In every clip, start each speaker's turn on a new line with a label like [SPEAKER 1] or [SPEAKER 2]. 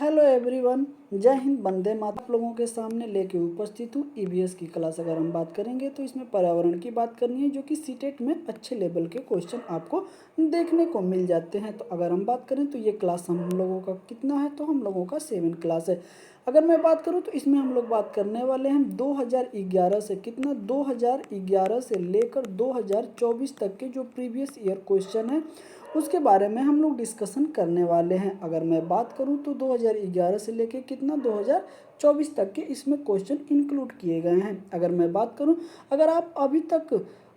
[SPEAKER 1] Hello everyone, जय हिंद, वंदे मातरम। आप लोगों के सामने लेके उपस्थित हूँ ईवीएस की क्लास। अगर हम बात करेंगे तो इसमें पर्यावरण की बात करनी है, जो कि सीटेट में अच्छे लेवल के क्वेश्चन आपको देखने को मिल जाते हैं। तो अगर हम बात करें तो ये क्लास हम लोगों का कितना है, तो हम लोगों का 7 क्लास है। अगर मैं बात करूँ तो इसमें हम लोग बात करने वाले हैं 2011 से, कितना 2011 से लेकर 2024 तक के जो प्रीवियस ईयर क्वेश्चन है उसके बारे में हम लोग डिस्कशन करने वाले हैं। अगर मैं बात करूं तो 2011 से लेके कितना 2024 तक के इसमें क्वेश्चन इंक्लूड किए गए हैं। अगर मैं बात करूं, अगर आप अभी तक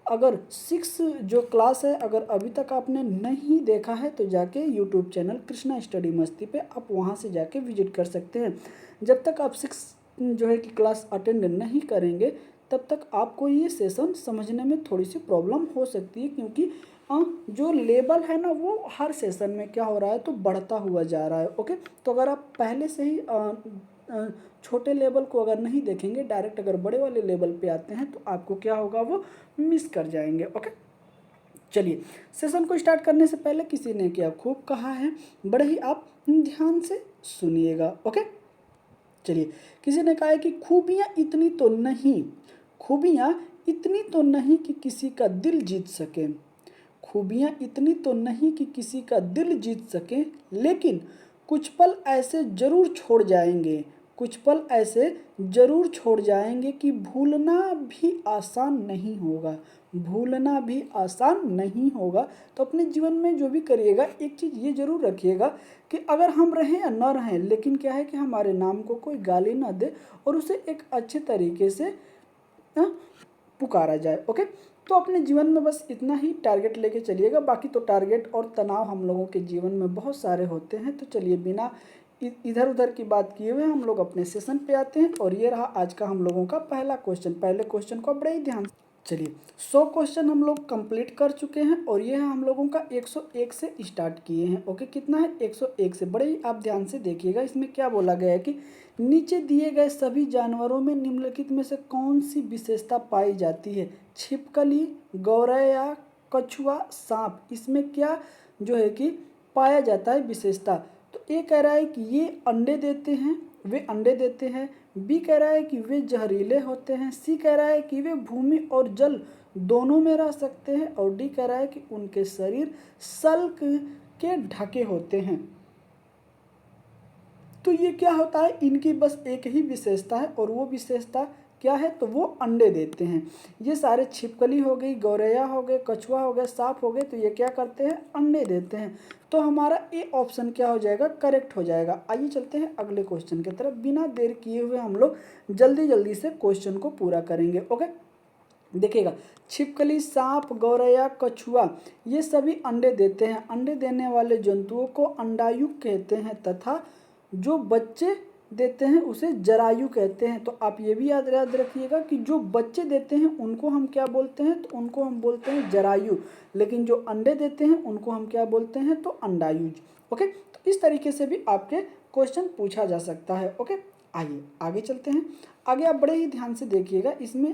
[SPEAKER 1] अगर 6 जो क्लास है अगर अभी तक आपने नहीं देखा है तो जाके यूट्यूब चैनल कृष्णा स्टडी मस्ती पे आप वहां से जाके विजिट कर सकते हैं। जब तक आप 6 जो है कि क्लास अटेंड नहीं करेंगे तब तक आपको ये सेशन समझने में थोड़ी सी प्रॉब्लम हो सकती है, क्योंकि जो लेवल है ना वो हर सेशन में क्या हो रहा है तो बढ़ता हुआ जा रहा है। ओके, तो अगर आप पहले से ही छोटे लेवल को अगर नहीं देखेंगे, डायरेक्ट अगर बड़े वाले लेवल पे आते हैं तो आपको क्या होगा, वो मिस कर जाएंगे। ओके, चलिए सेशन को स्टार्ट करने से पहले किसी ने क्या खूब कहा है, बड़े ही आप ध्यान से सुनिएगा। ओके, चलिए किसी ने कहा है कि खूबियाँ इतनी तो नहीं कि किसी का दिल जीत सके। खूबियाँ इतनी तो नहीं कि किसी का दिल जीत सके, लेकिन कुछ पल ऐसे ज़रूर छोड़ जाएंगे, कुछ पल ऐसे ज़रूर छोड़ जाएंगे कि भूलना भी आसान नहीं होगा, भूलना भी आसान नहीं होगा। तो अपने जीवन में जो भी करिएगा एक चीज़ ये ज़रूर रखिएगा कि अगर हम रहें या न रहें, लेकिन क्या है कि हमारे नाम को कोई गाली ना दे और उसे एक अच्छे तरीके से पुकारा जाए। ओके, तो अपने जीवन में बस इतना ही टारगेट लेके चलिएगा। बाकी तो टारगेट और तनाव हम लोगों के जीवन में बहुत सारे होते हैं। तो चलिए बिना इधर उधर की बात किए हुए हम लोग अपने सेशन पे आते हैं। और ये रहा आज का हम लोगों का पहला क्वेश्चन। पहले क्वेश्चन को बड़े ही ध्यान, चलिए 100 क्वेश्चन हम लोग कंप्लीट कर चुके हैं और ये है हम लोगों का 101 से स्टार्ट किए हैं। ओके, कितना है 101 से। बड़े ही आप ध्यान से देखिएगा, इसमें क्या बोला गया है कि नीचे दिए गए सभी जानवरों में निम्नलिखित में से कौन सी विशेषता पाई जाती है। छिपकली, गौरैया, कछुआ, सांप, इसमें क्या जो है कि पाया जाता है विशेषता। तो ए कह रहा है कि ये अंडे देते हैं, वे अंडे देते हैं। बी कह रहा है कि वे जहरीले होते हैं। सी कह रहा है कि वे भूमि और जल दोनों में रह सकते हैं। और डी कह रहा है कि उनके शरीर सल्क के ढके होते हैं। तो ये क्या होता है, इनकी बस एक ही विशेषता है और वो विशेषता क्या है, तो वो अंडे देते हैं। ये सारे छिपकली हो गई, गौरैया हो गए, कछुआ हो गए, सांप हो गए, तो ये क्या करते हैं, अंडे देते हैं। तो हमारा ए ऑप्शन क्या हो जाएगा, करेक्ट हो जाएगा। आइए चलते हैं अगले क्वेश्चन की तरफ। बिना देर किए हुए हम लोग जल्दी जल्दी से क्वेश्चन को पूरा करेंगे। ओके, देखिएगा, छिपकली, सांप, गौरैया, कछुआ ये सभी अंडे देते हैं। अंडे देने वाले जंतुओं को अंडायुक कहते हैं तथा जो बच्चे देते हैं उसे जरायु कहते हैं। तो आप ये भी याद रखिएगा कि जो बच्चे देते हैं उनको हम क्या बोलते हैं, तो उनको हम बोलते हैं जरायु, लेकिन जो अंडे देते हैं उनको हम क्या बोलते हैं, तो अंडायुज। ओके, तो इस तरीके से भी आपके क्वेश्चन पूछा जा सकता है। ओके, आइए आगे चलते हैं। आगे आप बड़े ही ध्यान से देखिएगा, इसमें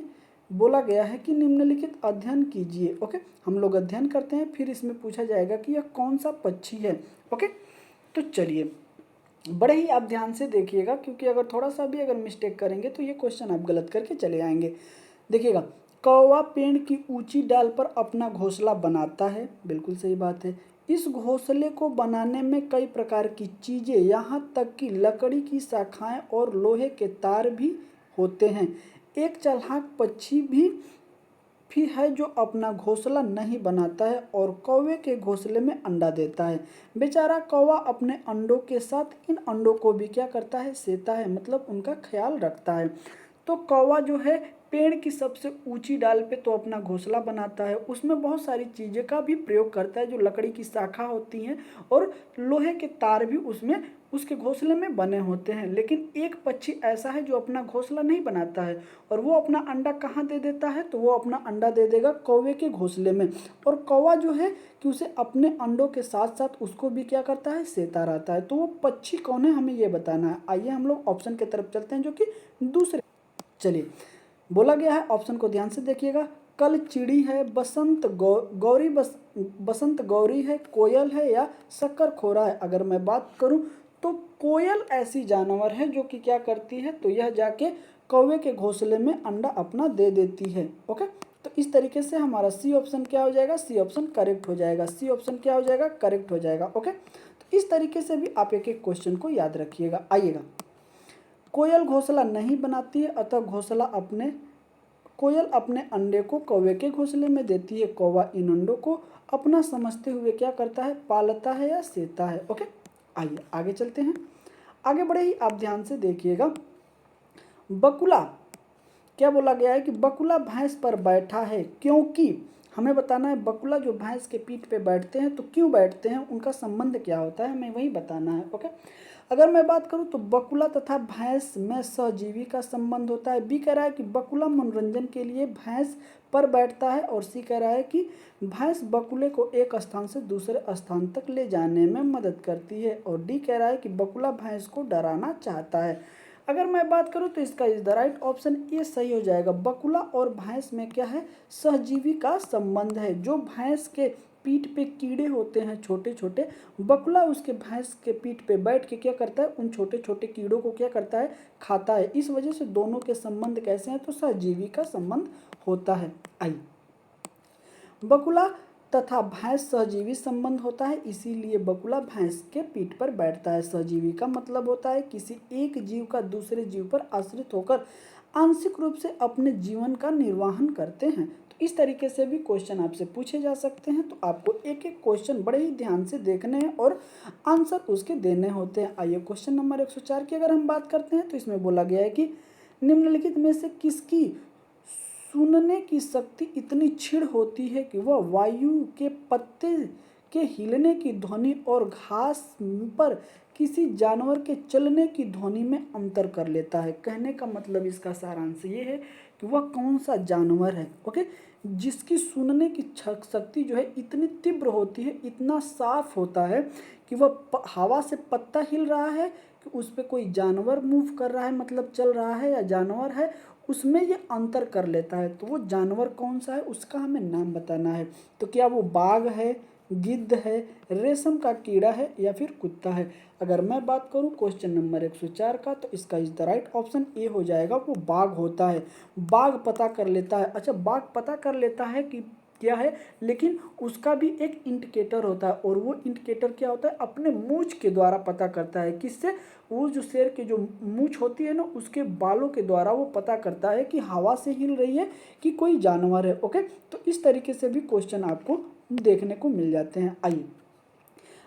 [SPEAKER 1] बोला गया है कि निम्नलिखित अध्ययन कीजिए। ओके, हम लोग अध्ययन करते हैं, फिर इसमें पूछा जाएगा कि यह कौन सा पक्षी है। ओके, तो चलिए बड़े ही आप ध्यान से देखिएगा, क्योंकि अगर थोड़ा सा भी अगर मिस्टेक करेंगे तो ये क्वेश्चन आप गलत करके चले आएंगे। देखिएगा, कौवा पेड़ की ऊंची डाल पर अपना घोंसला बनाता है, बिल्कुल सही बात है। इस घोंसले को बनाने में कई प्रकार की चीज़ें, यहाँ तक कि लकड़ी की शाखाएं और लोहे के तार भी होते हैं। एक चालाक पक्षी भी है जो अपना घोंसला नहीं बनाता है और कौवे के घोंसले में अंडा देता है। बेचारा कौवा अपने अंडों के साथ इन अंडों को भी क्या करता है, सेता है, मतलब उनका ख्याल रखता है। तो कौवा जो है पेड़ की सबसे ऊंची डाल पे तो अपना घोंसला बनाता है, उसमें बहुत सारी चीज़ें का भी प्रयोग करता है, जो लकड़ी की शाखा होती हैं और लोहे के तार भी उसमें उसके घोंसले में बने होते हैं। लेकिन एक पक्षी ऐसा है जो अपना घोंसला नहीं बनाता है और वो अपना अंडा कहाँ दे देता है, तो वो अपना अंडा दे देगा कौवे के घोंसले में। और कौवा जो है कि उसे अपने अंडों के साथ साथ उसको भी क्या करता है, सेता रहता है। तो वो पक्षी कौन है, हमें ये बताना है। आइए हम लोग ऑप्शन की तरफ चलते हैं, जो कि दूसरे, चलिए बोला गया है, ऑप्शन को ध्यान से देखिएगा। कल चिड़ी है, बसंत गौरी है, कोयल है या शक्कर खोरा है। अगर मैं बात करूं तो कोयल ऐसी जानवर है जो कि क्या करती है, तो यह जाके कौवे के घोंसले में अंडा अपना दे देती है। ओके, तो इस तरीके से हमारा सी ऑप्शन क्या हो जाएगा, सी ऑप्शन करेक्ट हो जाएगा, सी ऑप्शन क्या हो जाएगा, करेक्ट हो जाएगा। ओके, तो इस तरीके से भी आप एक एक क्वेश्चन को याद रखिएगा। आइएगा, कोयल घोंसला नहीं बनाती है, अतः कोयल अपने अंडे को कौवे के घोंसले में देती है। कौवा इन अंडों को अपना समझते हुए क्या करता है, पालता है या सेता है। ओके, आइए आगे चलते हैं। आगे बढ़े ही आप ध्यान से देखिएगा। बकुला, क्या बोला गया है कि बकुला भैंस पर बैठा है, क्योंकि हमें बताना है बकुला जो भैंस के पीठ पे बैठते हैं तो क्यों बैठते हैं, उनका संबंध क्या होता है, हमें वही बताना है। ओके, अगर मैं बात करूं तो बकुला तथा भैंस में सहजीवी का संबंध होता है। बी कह रहा है कि बकुला मनोरंजन के लिए भैंस पर बैठता है, और सी कह रहा है कि भैंस बकुले को एक स्थान से दूसरे स्थान तक ले जाने में मदद करती है, और डी कह रहा है कि बकुला भैंस को डराना चाहता है। अगर मैं बात करूं तो इसका is the right option A सही हो जाएगा। बकुला और भैंस में क्या है, सहजीवी का संबंध है। जो भैंस के पीठ पे कीड़े होते हैं छोटे छोटे, बकुला उसके भैंस के पीठ पे बैठ के क्या करता है, उन छोटे छोटे कीड़ों को क्या करता है, खाता है। इस वजह से दोनों के संबंध कैसे हैं, तो सहजीवी का संबंध होता है। आइए, बकुला तथा भैंस सहजीवी संबंध होता है, इसीलिए बकुला भैंस के पीठ पर बैठता है। सहजीवी का मतलब होता है किसी एक जीव का दूसरे जीव पर आश्रित होकर आंशिक रूप से अपने जीवन का निर्वाहन करते हैं। तो इस तरीके से भी क्वेश्चन आपसे पूछे जा सकते हैं, तो आपको एक एक क्वेश्चन बड़े ही ध्यान से देखने हैं और आंसर उसके देने होते हैं। आइए, क्वेश्चन नंबर 104 की अगर हम बात करते हैं तो इसमें बोला गया है कि निम्नलिखित में से किसकी सुनने की शक्ति इतनी क्षीण होती है कि वह वायु के पत्ते के हिलने की ध्वनि और घास पर किसी जानवर के चलने की ध्वनि में अंतर कर लेता है। कहने का मतलब इसका सारांश ये है कि वह कौन सा जानवर है, ओके, जिसकी सुनने की शक्ति जो है इतनी तीव्र होती है, इतना साफ होता है कि वह हवा से पत्ता हिल रहा है कि उस पर कोई जानवर मूव कर रहा है, मतलब चल रहा है या जानवर है, उसमें ये अंतर कर लेता है। तो वो जानवर कौन सा है, उसका हमें नाम बताना है। तो क्या वो बाघ है, गिद्ध है, रेशम का कीड़ा है, या फिर कुत्ता है। अगर मैं बात करूं क्वेश्चन नंबर 104 का, तो इसका is the right option A हो जाएगा, वो बाघ होता है। बाघ पता कर लेता है। अच्छा, बाघ पता कर लेता है कि क्या है, लेकिन उसका भी एक इंडिकेटर होता है, और वो इंडिकेटर क्या होता है, अपने मूंछ के द्वारा पता करता है। किससे, वो जो शेर की जो मूंछ होती है ना, उसके बालों के द्वारा वो पता करता है कि हवा से हिल रही है कि कोई जानवर है। ओके, तो इस तरीके से भी क्वेश्चन आपको देखने को मिल जाते हैं। आइए,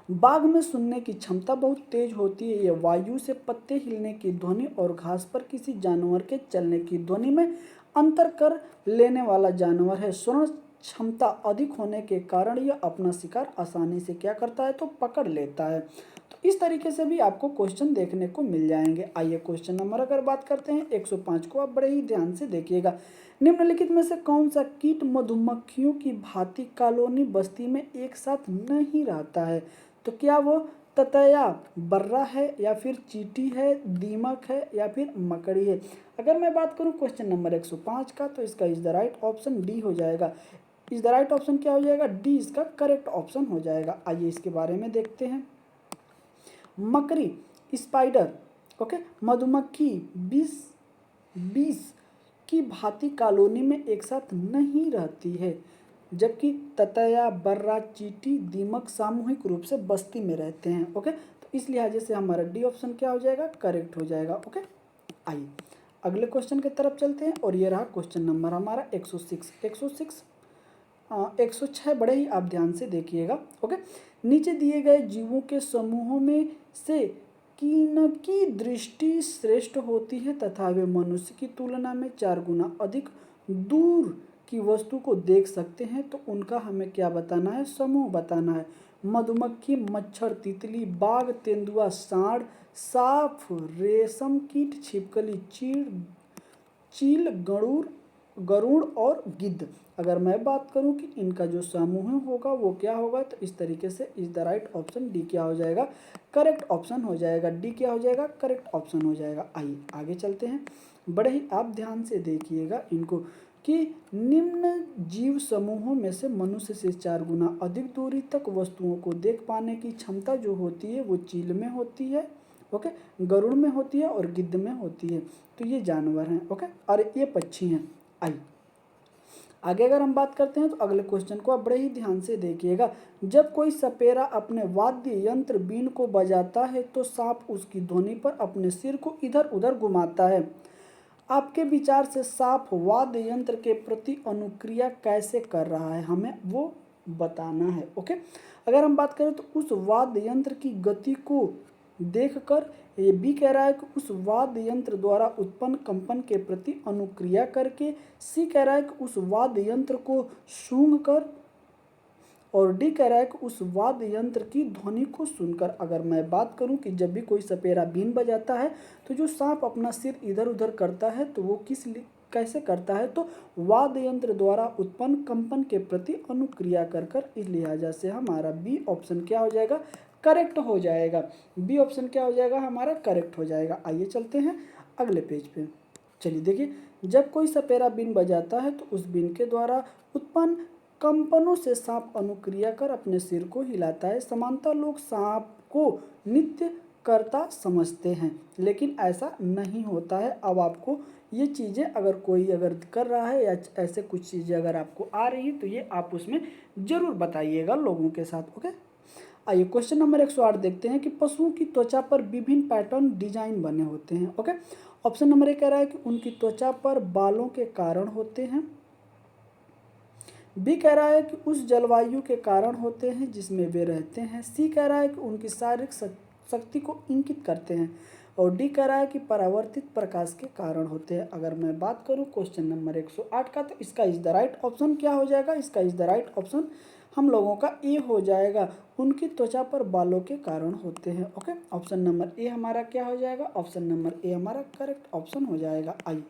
[SPEAKER 1] बाघ में सुनने की क्षमता बहुत तेज होती है। यह वायु से पत्ते हिलने की ध्वनि और घास पर किसी जानवर के चलने की ध्वनि में अंतर कर लेने वाला जानवर है। श्रवण क्षमता अधिक होने के कारण यह अपना शिकार आसानी से क्या करता है, तो पकड़ लेता है। तो इस तरीके से भी आपको क्वेश्चन देखने को मिल जाएंगे। आइए, क्वेश्चन नंबर अगर बात करते हैं 105 को, आप बड़े ही ध्यान से देखिएगा। निम्नलिखित में से कौन सा कीट मधुमक्खियों की भांति कॉलोनी बस्ती में एक साथ नहीं रहता है। तो क्या वो ततैया, बर्रा है, या फिर चींटी है, दीमक है, या फिर मकड़ी है। अगर मैं बात करूं क्वेश्चन नंबर 105 का, तो इसका is the right option D हो जाएगा। इज द राइट ऑप्शन क्या हो जाएगा, डी इसका करेक्ट ऑप्शन हो जाएगा। आइए इसके बारे में देखते हैं। मकड़ी, स्पाइडर, ओके, मधुमक्खी, बीस की भांति कॉलोनी में एक साथ नहीं रहती है, जबकि ततैया, बर्रा, चींटी, दीमक सामूहिक रूप से बस्ती में रहते हैं। ओके, तो इस लिहाजे से हमारा डी ऑप्शन क्या हो जाएगा, करेक्ट हो जाएगा। ओके, आइए अगले क्वेश्चन की तरफ चलते हैं, और ये रहा क्वेश्चन नंबर हमारा 106 बड़े ही आप ध्यान से देखिएगा। ओके, नीचे दिए गए जीवों के समूहों में से किनकी दृष्टि श्रेष्ठ होती है तथा वे मनुष्य की तुलना में 4 गुना अधिक दूर की वस्तु को देख सकते हैं, तो उनका हमें क्या बताना है, समूह बताना है। मधुमक्खी, मच्छर, तितली, बाघ, तेंदुआ, सांड, सांप, रेशम कीट, छिपकली, चील, गरुड़ और गिद्ध। अगर मैं बात करूं कि इनका जो समूह होगा वो क्या होगा, तो इस तरीके से is the right option D क्या हो जाएगा, करेक्ट ऑप्शन हो जाएगा। डी क्या हो जाएगा, करेक्ट ऑप्शन हो जाएगा। आइए आगे चलते हैं, बड़े ही आप ध्यान से देखिएगा इनको, कि निम्न जीव समूहों में से मनुष्य से 4 गुना अधिक दूरी तक वस्तुओं को देख पाने की क्षमता जो होती है वो चील में होती है। ओके, गरुड़ में होती है और गिद्ध में होती है, तो ये जानवर हैं। ओके, और ये पक्षी हैं। आई आगे अगर हम बात करते हैं तो अगले क्वेश्चन को आप बड़े ही ध्यान से देखिएगा। जब कोई सपेरा अपने वाद्य यंत्र बीन को बजाता है तो सांप उसकी ध्वनि पर अपने सिर को इधर उधर घुमाता है। आपके विचार से सांप वाद्य यंत्र के प्रति अनुक्रिया कैसे कर रहा है, हमें वो बताना है। ओके, अगर हम बात करें तो उस वाद्य यंत्र की गति को देखकर ये बी कह रहा है कि उस वाद्य यंत्र द्वारा उत्पन्न कंपन के प्रति अनुक्रिया करके, सी कह रहा है कि उस वाद्य यंत्र को सूंघ कर, और डी कह रहा है कि उस वाद्य यंत्र की ध्वनि को सुनकर। अगर मैं बात करूं कि जब भी कोई सपेरा बीन बजाता है तो जो सांप अपना सिर इधर उधर करता है तो वो कैसे करता है, तो वाद्य यंत्र द्वारा उत्पन्न कंपन के प्रति अनुक्रिया कर कर। इस लिहाजा से हमारा बी ऑप्शन क्या हो जाएगा, करेक्ट हो जाएगा। बी ऑप्शन क्या हो जाएगा हमारा, करेक्ट हो जाएगा। आइए चलते हैं अगले पेज पे। चलिए देखिए, जब कोई सपेरा बीन बजाता है तो उस बीन के द्वारा उत्पन्न कंपनों से सांप अनुक्रिया कर अपने सिर को हिलाता है। सामान्यतः लोग सांप को नित्य करता समझते हैं, लेकिन ऐसा नहीं होता है। अब आपको ये चीज़ें अगर कर रहा है या ऐसे कुछ चीज़ें अगर आपको आ रही है तो ये आप उसमें ज़रूर बताइएगा लोगों के साथ। ओके, आइए क्वेश्चन नंबर 108 देखते हैं कि पशुओं की त्वचा पर विभिन्न पैटर्न डिजाइन बने होते हैं। ओके, ऑप्शन नंबर 1 कह रहा है कि उनकी त्वचा पर बालों के कारण होते हैं। बी कह रहा है कि उस जलवायु के कारण होते हैं जिसमें वे रहते हैं। सी कह रहा है कि उनकी शारीरिक शक्ति को इंगित करते हैं। और डी कह रहा है कि परावर्तित प्रकाश के कारण होते हैं। अगर मैं बात करूं क्वेश्चन नंबर 108 का, तो इसका इज द राइट ऑप्शन क्या हो जाएगा, इसका इज द राइट ऑप्शन हम लोगों का ए हो जाएगा। उनकी त्वचा पर बालों के कारण होते हैं। ओके, ऑप्शन नंबर ए हमारा क्या हो जाएगा, ऑप्शन नंबर ए हमारा करेक्ट ऑप्शन हो जाएगा। आइए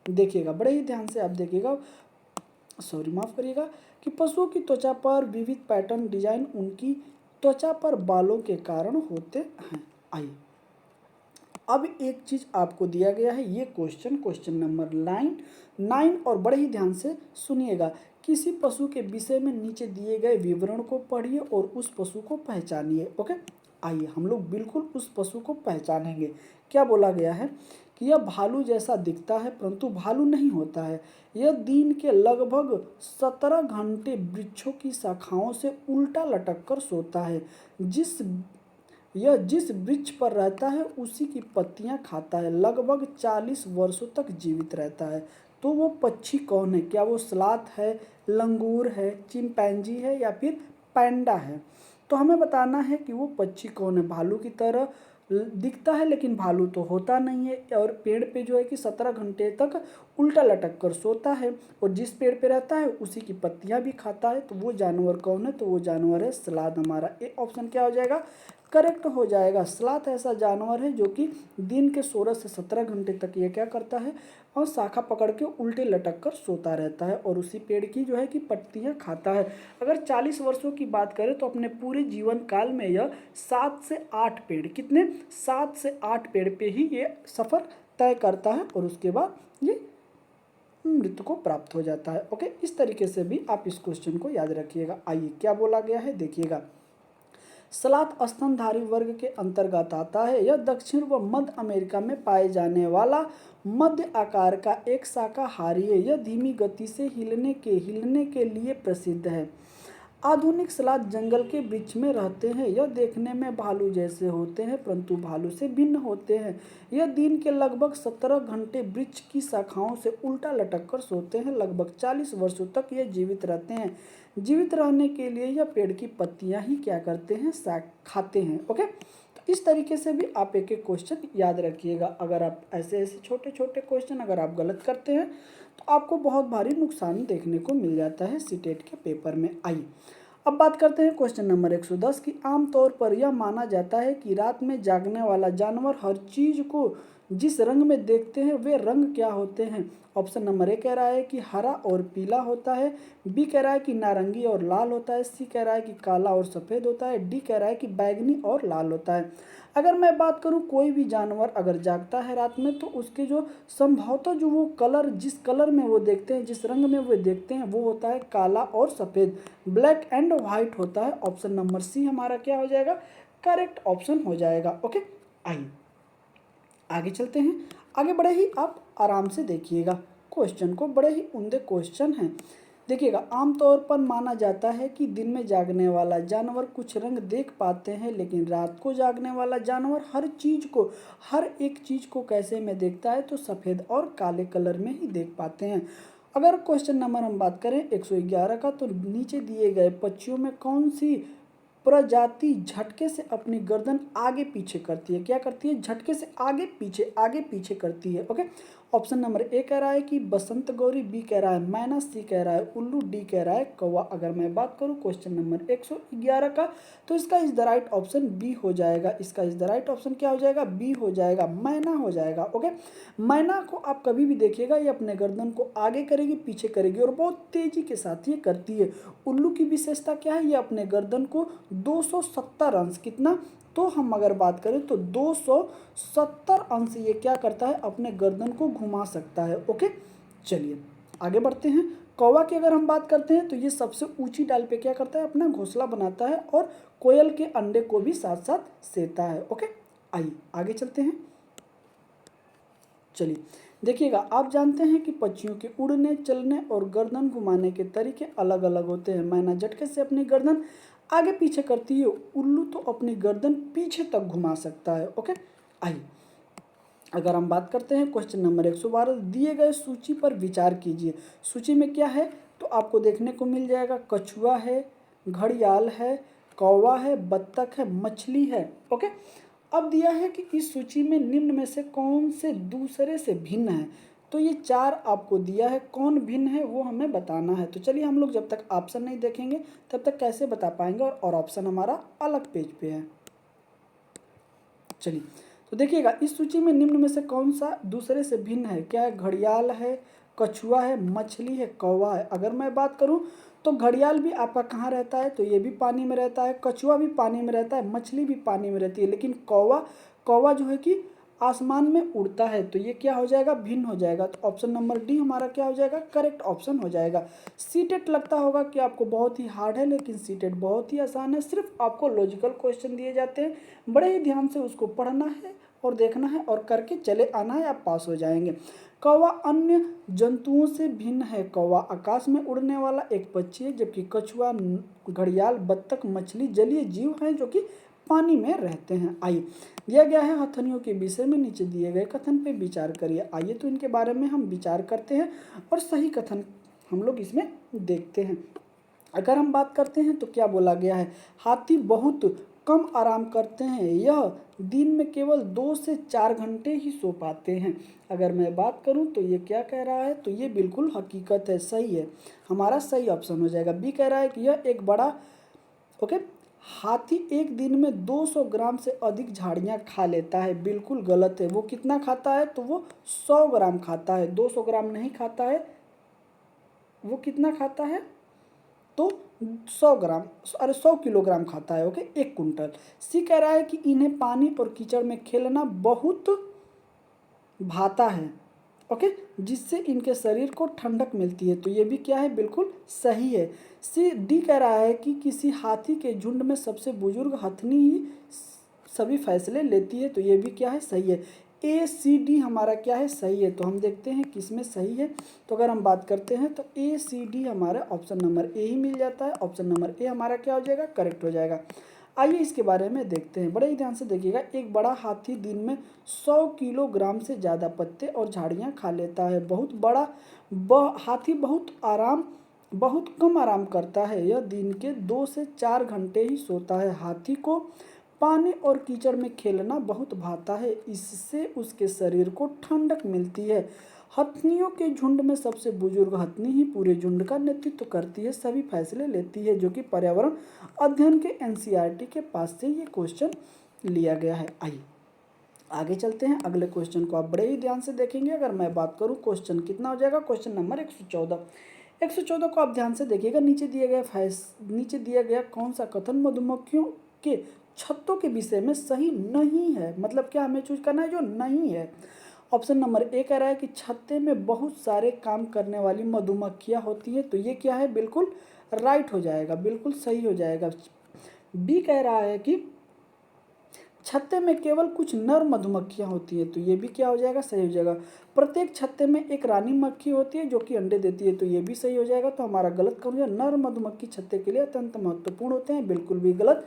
[SPEAKER 1] देखिएगा, बड़े ही ध्यान से आप देखिएगा, माफ़ करिएगा, कि पशुओं की त्वचा पर विविध पैटर्न डिजाइन उनकी त्वचा पर बालों के कारण होते हैं। आइए अब एक चीज आपको दिया गया है, ये क्वेश्चन नंबर 9 और बड़े ही ध्यान से सुनिएगा। किसी पशु के विषय में नीचे दिए गए विवरण को पढ़िए और उस पशु को पहचानिए। ओके, आइए हम लोग बिल्कुल उस पशु को पहचानेंगे। क्या बोला गया है कि यह भालू जैसा दिखता है परंतु भालू नहीं होता है। यह दिन के लगभग 17 घंटे वृक्षों की शाखाओं से उल्टा लटक कर सोता है। जिस वृक्ष पर रहता है उसी की पत्तियां खाता है। लगभग 40 वर्षों तक जीवित रहता है। तो वो पक्षी कौन है, क्या वो स्लॉथ है, लंगूर है, चिंपैंजी है या फिर पैंडा है। तो हमें बताना है कि वो पक्षी कौन है। भालू की तरह दिखता है लेकिन भालू तो होता नहीं है, और पेड़ पे जो है कि 17 घंटे तक उल्टा लटक कर सोता है, और जिस पेड़ पे रहता है उसी की पत्तियां भी खाता है। तो वो जानवर कौन है, तो वो जानवर है स्लॉथ। हमारा ए ऑप्शन क्या हो जाएगा, करेक्ट हो जाएगा। स्लॉथ ऐसा जानवर है जो कि दिन के 16 से 17 घंटे तक ये क्या करता है, और शाखा पकड़ के उल्टे लटक कर सोता रहता है और उसी पेड़ की जो है कि पत्तियां खाता है। अगर 40 वर्षों की बात करें तो अपने पूरे जीवन काल में यह 7 से 8 पेड़, कितने, 7 से 8 पेड़ पे ही ये सफ़र तय करता है और उसके बाद ये मृत्यु को प्राप्त हो जाता है। ओके, इस तरीके से भी आप इस क्वेश्चन को याद रखिएगा। आइए क्या बोला गया है देखिएगा। स्लॉथ स्तनधारी वर्ग के अंतर्गत आता है। यह दक्षिण व मध्य अमेरिका में पाए जाने वाला मध्य आकार का एक शाकाहारी है। यह धीमी गति से हिलने के लिए प्रसिद्ध है। आधुनिक स्लॉथ जंगल के वृक्ष में रहते हैं। यह देखने में भालू जैसे होते हैं परंतु भालू से भिन्न होते हैं। यह दिन के लगभग 17 घंटे वृक्ष की शाखाओं से उल्टा लटक कर सोते हैं। लगभग 40 वर्षों तक यह जीवित रहते हैं। जीवित रहने के लिए यह पेड़ की पत्तियां ही क्या करते हैं, खाते हैं। ओके, तो इस तरीके से भी आप एक एक क्वेश्चन याद रखिएगा। अगर आप ऐसे छोटे छोटे क्वेश्चन अगर आप गलत करते हैं तो आपको बहुत भारी नुकसान देखने को मिल जाता है सीटेट के पेपर में। आइए अब बात करते हैं क्वेश्चन नंबर 110 की। आमतौर पर यह माना जाता है कि रात में जागने वाला जानवर हर चीज को जिस रंग में देखते हैं वे रंग क्या होते हैं। ऑप्शन नंबर ए कह रहा है कि हरा और पीला होता है। बी कह रहा है कि नारंगी और लाल होता है। सी कह रहा है कि काला और सफ़ेद होता है। डी कह रहा है कि बैगनी और लाल होता है। अगर मैं बात करूं कोई भी जानवर अगर जागता है रात में तो उसके जो संभवतः जो वो कलर, जिस कलर में वो देखते हैं, जिस रंग में वो देखते हैं वो होता है काला और सफ़ेद, ब्लैक एंड वाइट होता है। ऑप्शन नंबर सी हमारा क्या हो जाएगा, करेक्ट ऑप्शन हो जाएगा। ओके, आइए आगे चलते हैं। आगे बड़े ही आप आराम से देखिएगा क्वेश्चन को, बड़े ही उम्दे क्वेश्चन हैं। देखिएगा, आमतौर पर माना जाता है कि दिन में जागने वाला जानवर कुछ रंग देख पाते हैं, लेकिन रात को जागने वाला जानवर हर एक चीज़ को कैसे में देखता है, तो सफ़ेद और काले कलर में ही देख पाते हैं। अगर क्वेश्चन नंबर हम बात करें 111 का, तो नीचे दिए गए पक्षियों में कौन सी प्रजाति झटके से अपनी गर्दन आगे पीछे करती है? क्या करती है? झटके से आगे पीछे करती है। ओके, ऑप्शन नंबर ए कह रहा है कि बसंत गौरी, बी कह रहा है मैना, सी कह रहा है उल्लू, डी कह रहा है कौवा। अगर मैं बात करूं क्वेश्चन नंबर 111 का, तो इसका is the right option B हो जाएगा। इसका इज द राइट ऑप्शन क्या हो जाएगा? बी हो जाएगा, मैना हो जाएगा। ओके, मैना को आप कभी भी देखिएगा, ये अपने गर्दन को आगे करेगी, पीछे करेगी और बहुत तेजी के साथ ये करती है। उल्लू की विशेषता क्या है? ये अपने गर्दन को 270 अंश, कितना, तो हम अगर बात करें तो 270 अंश ये क्या करता है? अपने गर्दन को घुमा सकता है। ओके, चलिए आगे बढ़ते हैं। कौवा की अगर हम बात करते हैं, तो ये सबसे ऊंची डाल पे क्या करता है? अपना घोंसला बनाता है और कोयल के अंडे को भी साथ साथ सेता है। ओके, आइए आगे चलते हैं। चलिए देखिएगा, आप जानते हैं कि पक्षियों के उड़ने, चलने और गर्दन घुमाने के तरीके अलग अलग होते हैं। मैना झटके से अपनी गर्दन आगे पीछे करती है, उल्लू तो अपनी गर्दन पीछे तक घुमा सकता है। ओके, आइए अगर हम बात करते हैं क्वेश्चन नंबर 112, दिए गए सूची पर विचार कीजिए। सूची में क्या है? तो आपको देखने को मिल जाएगा, कछुआ है, घड़ियाल है, कौवा है, बत्तख है, मछली है। ओके, अब दिया है कि इस सूची में निम्न में से कौन से दूसरे से भिन्न है। तो ये 4 आपको दिया है, कौन भिन्न है वो हमें बताना है। तो चलिए, हम लोग जब तक ऑप्शन नहीं देखेंगे तब तक कैसे बता पाएंगे, और ऑप्शन हमारा अलग पेज पे है। चलिए, तो देखिएगा, इस सूची में निम्न में से कौन सा दूसरे से भिन्न है? क्या है? घड़ियाल है, कछुआ है, मछली है, कौवा है। अगर मैं बात करूं तो घड़ियाल भी आपका कहाँ रहता है? तो ये भी पानी में रहता है, कछुआ भी पानी में रहता है, मछली भी पानी में रहती है, लेकिन कौवा कौवा जो है कि आसमान में उड़ता है। तो ये क्या हो जाएगा? भिन्न हो जाएगा। तो ऑप्शन नंबर डी हमारा क्या हो जाएगा? करेक्ट ऑप्शन हो जाएगा। सीटेट लगता होगा कि आपको बहुत ही हार्ड है, लेकिन सीटेट बहुत ही आसान है। सिर्फ आपको लॉजिकल क्वेश्चन दिए जाते हैं, बड़े ही ध्यान से उसको पढ़ना है और देखना है और करके चले आना है, आप पास हो जाएंगे। कौवा अन्य जंतुओं से भिन्न है। कौवा आकाश में उड़ने वाला एक पक्षी है, जबकि कछुआ, घड़ियाल, बत्तख, मछली जलीय जीव हैं जो कि पानी में रहते हैं। आइए, दिया गया है हथनियों के विषय में नीचे दिए गए कथन पे विचार करिए। आइए तो इनके बारे में हम विचार करते हैं और सही कथन हम लोग इसमें देखते हैं। अगर हम बात करते हैं तो क्या बोला गया है? हाथी बहुत कम आराम करते हैं, यह दिन में केवल 2 से 4 घंटे ही सो पाते हैं। अगर मैं बात करूं तो ये क्या कह रहा है? तो ये बिल्कुल हकीकत है, सही है, हमारा सही ऑप्शन हो जाएगा। बी कह रहा है कि यह एक बड़ा ओके हाथी एक दिन में 200 ग्राम से अधिक झाड़ियाँ खा लेता है। बिल्कुल गलत है। वो कितना खाता है? तो वो 100 ग्राम खाता है, 200 ग्राम नहीं खाता है। वो कितना खाता है? तो 100 ग्राम, अरे 100 किलोग्राम खाता है। Okay, 1 quintal. सी कह रहा है कि इन्हें पानी और कीचड़ में खेलना बहुत भाता है, ओके, जिससे इनके शरीर को ठंडक मिलती है। तो ये भी क्या है? बिल्कुल सही है। सी डी कह रहा है कि किसी हाथी के झुंड में सबसे बुजुर्ग हथनी ही सभी फैसले लेती है। तो ये भी क्या है? सही है। ए सी डी हमारा क्या है? सही है। तो हम देखते हैं किसमें सही है। तो अगर हम बात करते हैं तो ए सी डी हमारा ऑप्शन नंबर ए ही मिल जाता है। ऑप्शन नंबर ए हमारा क्या हो जाएगा? करेक्ट हो जाएगा। आइए इसके बारे में देखते हैं, बड़े ही ध्यान से देखिएगा। एक बड़ा हाथी दिन में 100 किलोग्राम से ज़्यादा पत्ते और झाड़ियाँ खा लेता है। बहुत बड़ा हाथी बहुत कम आराम करता है। यह दिन के 2 से 4 घंटे ही सोता है। हाथी को पानी और कीचड़ में खेलना बहुत भाता है, इससे उसके शरीर को ठंडक मिलती है। हथनियों के झुंड में सबसे बुजुर्ग हथनी ही पूरे झुंड का नेतृत्व करती है, सभी फैसले लेती है, जो कि पर्यावरण अध्ययन के एनसीईआरटी के पास से ये क्वेश्चन लिया गया है। आइए आगे चलते हैं। अगले क्वेश्चन को आप बड़े ही ध्यान से देखेंगे। अगर मैं बात करूं क्वेश्चन कितना हो जाएगा? क्वेश्चन नंबर 114 को आप ध्यान से देखिएगा। नीचे दिया गया कौन सा कथन मधुमक्खियों के छत्तों के विषय में सही नहीं है? मतलब क्या हमें चूज करना है जो नहीं है। ऑप्शन नंबर ए कह रहा है कि छत्ते में बहुत सारे काम करने वाली मधुमक्खियाँ होती हैं। तो ये क्या है? बिल्कुल राइट हो जाएगा, बिल्कुल सही हो जाएगा। बी कह रहा है कि छत्ते में केवल कुछ नर मधुमक्खियां होती हैं, तो ये भी क्या हो जाएगा, सही हो जाएगा। प्रत्येक छत्ते में एक रानी मक्खी होती है जो कि अंडे देती है, तो ये भी सही हो जाएगा। तो हमारा गलत कौन है, नर मधुमक्खी छत्ते के लिए अत्यंत महत्वपूर्ण होते हैं, बिल्कुल भी गलत।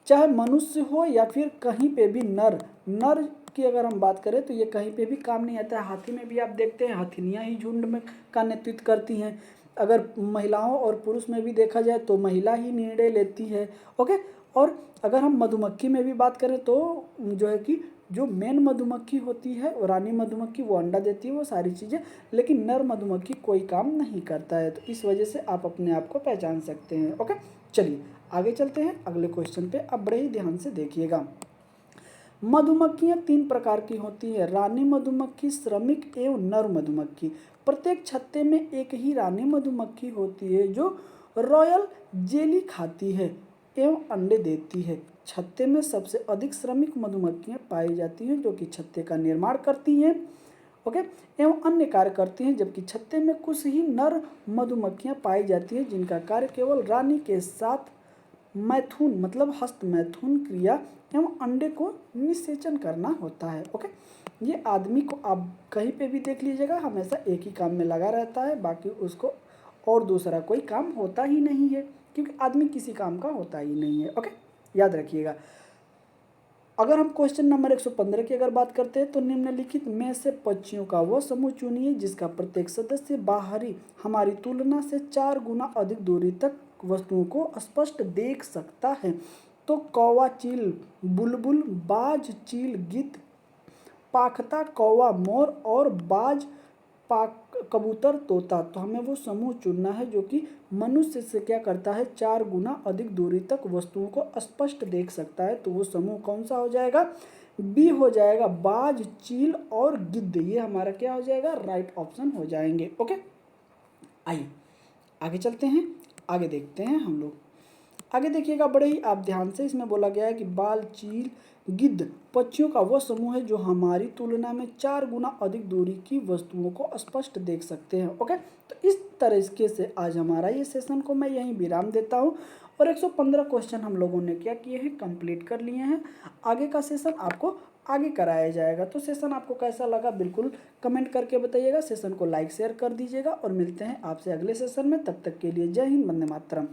[SPEAKER 1] चाहे मनुष्य हो या फिर कहीं पे भी नर नर की अगर हम बात करें तो ये कहीं पे भी काम नहीं आता है। हाथी में भी आप देखते हैं हथिनियाँ ही झुंड में का नेतृत्व करती हैं। अगर महिलाओं और पुरुष में भी देखा जाए तो महिला ही निर्णय लेती है। ओके, और अगर हम मधुमक्खी में भी बात करें तो जो है कि जो मेन मधुमक्खी होती है और रानी मधुमक्खी वो अंडा देती है, वो सारी चीज़ें, लेकिन नर मधुमक्खी कोई काम नहीं करता है। तो इस वजह से आप अपने आप को पहचान सकते हैं। ओके, चलिए आगे चलते हैं अगले क्वेश्चन पे। अब बड़े ही ध्यान से देखिएगा। मधुमक्खियां 3 प्रकार की होती है, रानी मधुमक्खी, श्रमिक एवं नर मधुमक्खी। प्रत्येक छत्ते में एक ही रानी मधुमक्खी होती है जो रॉयल जेली खाती है एवं अंडे देती है। छत्ते में सबसे अधिक श्रमिक मधुमक्खियां पाई जाती हैं जो कि छत्ते का निर्माण करती हैं, ओके, एवं अन्य कार्य करती हैं, जबकि छत्ते में कुछ ही नर मधुमक्खियां पाई जाती हैं जिनका कार्य केवल रानी के साथ मैथुन मतलब हस्त मैथुन क्रिया एवं अंडे को निषेचन करना होता है। ओके, ये आदमी को आप कहीं पे भी देख लीजिएगा हमेशा एक ही काम में लगा रहता है, बाकी उसको और दूसरा कोई काम होता ही नहीं है, क्योंकि आदमी किसी काम का होता ही नहीं है। ओके, याद रखिएगा। अगर हम क्वेश्चन नंबर 115 की अगर बात करते हैं तो निम्नलिखित में से पक्षियों का वह समूह चुनिए जिसका प्रत्येक सदस्य बाहरी हमारी तुलना से 4 गुना अधिक दूरी तक वस्तुओं को स्पष्ट देख सकता है। तो कौवा, चील, बुलबुल, बाज, चील, गिद्ध, पाखता, कौवा, मोर और बाज, पाक, कबूतर, तोता। तो हमें वो समूह चुनना है जो कि मनुष्य से क्या करता है, 4 गुना अधिक दूरी तक वस्तुओं को स्पष्ट देख सकता है। तो वो समूह कौन सा हो जाएगा, बी हो जाएगा, बाज, चील और गिद्ध। ये हमारा क्या हो जाएगा, राइट ऑप्शन हो जाएंगे। ओके, आइए आगे चलते हैं, आगे देखते हैं हम लोग। आगे देखिएगा बड़े ही आप ध्यान से, इसमें बोला गया है कि बाल, चील, गिद्ध पक्षियों का वह समूह है जो हमारी तुलना में 4 गुना अधिक दूरी की वस्तुओं को स्पष्ट देख सकते हैं। ओके, तो इस तरीके से आज हमारा ये सेशन को मैं यहीं विराम देता हूँ और 115 क्वेश्चन हम लोगों ने क्या किए हैं, कंप्लीट कर लिए हैं। आगे का सेशन आपको आगे कराया जाएगा। तो सेशन आपको कैसा लगा बिल्कुल कमेंट करके बताइएगा। सेशन को लाइक शेयर कर दीजिएगा और मिलते हैं आपसे अगले सेशन में। तब तक के लिए जय हिंद, वंदे मातरम।